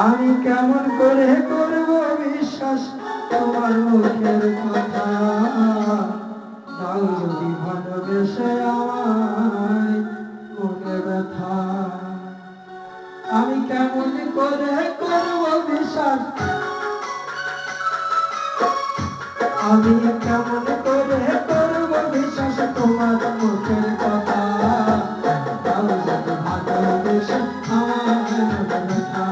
আমি কেমন করে করব বিশ্বাস তোমার মুখের কথা, তাও যদি ভালোবেসে আমায় মনে ব্যথা। আমি কেমন করে করব বিশ্বাস, আমি কেমন করে করব বিশ্বাস তোমার মুখের কথা, তাও যদি ভালোবেসে আমায় মনে ব্যথা,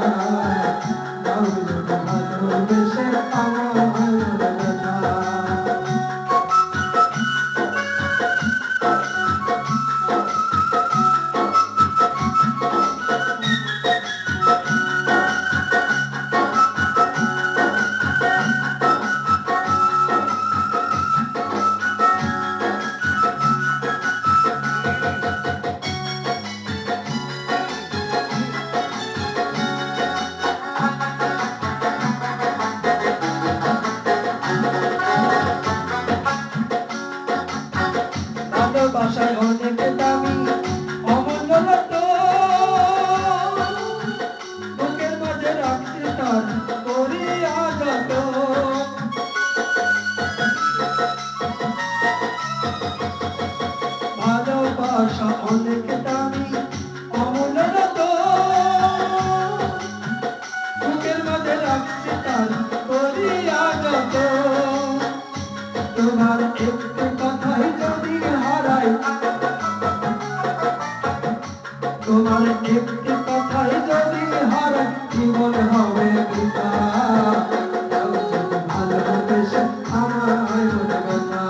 তাও যদি ভালোবেসে আমায় মনে ব্যথা। ভালোবাসায় অনেক দামি অমূল্য রত্ন, বুকের মাঝে রাখছি তার করিয়া যত। ভালোবাসা অনেক দামি অমূল্য রত্ন, বুকের মাঝে রাখছি তার করিয়া যত। তোমার একটি কথাই যদি হারাই, তোমার একটি কথাই যদি হারাই জীবন হবে বৃথা, তাও যদি ভালোবেসে আমায় মনে ব্যথা,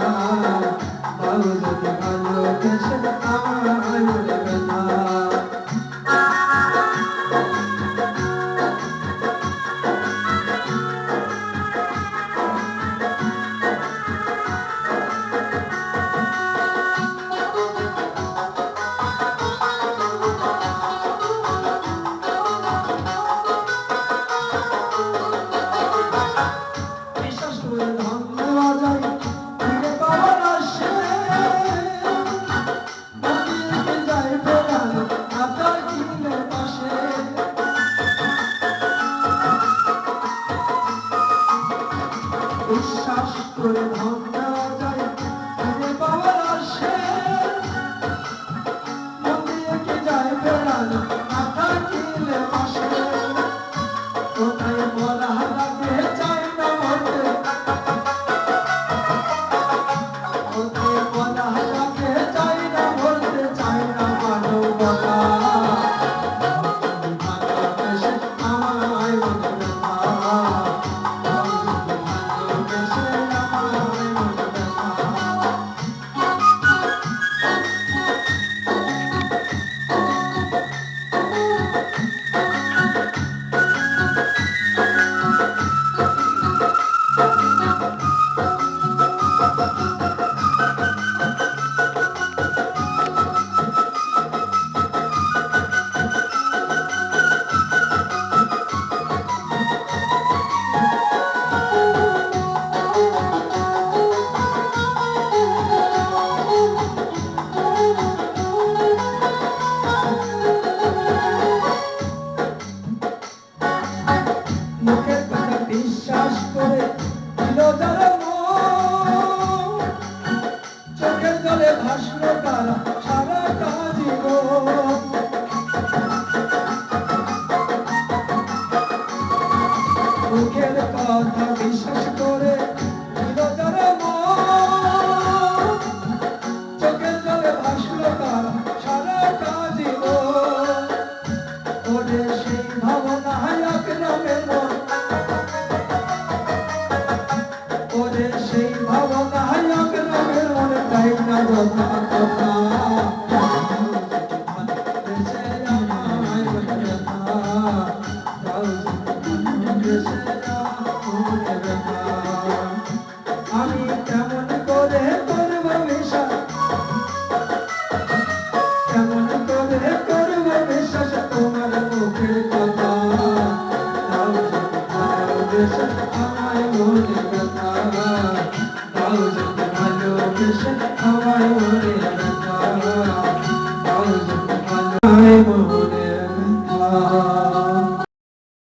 তাও যদি ভালোবেসে আমায় মনে ব্যথা। বিশ্বাস করে ধন দেওয়া যায় ফিরে পাওয়ার আশে, মন দিয়ে কি যায় বেড়ানো না থাকিলে পাশে। কোথায় বলা লাগে চাই না মরতে, কোথায় বলা লাগে চাই না মরতে, চাই না মানবতা, ভালোবেসে আমায় মনে ব্যথা, মুখের কথা বিশ্বাস করে দিল যারা মন, চোখের জলে ভাসলো তারা সারাটা জীবন। মুখের কথা বিশ্বাস করে দিল যারা মন, চোখের জলে ভাসলো তারা সারাটা জীবন। ওরে সেই ভাবনা এক নামের মন, ওরে সেই ভাবনা এক নামের মন, তাই না কথা কথা, ভালোবেসে আমায় মনে ব্যথা, তাও যদি ভালোবেসে আমায় মনে ব্যথা। আমি কেমন করে করব বিশ্বাস, কেমন করে করব বিশ্বাস তোমার মুখের কথা, তাও যদি ভালোবেসে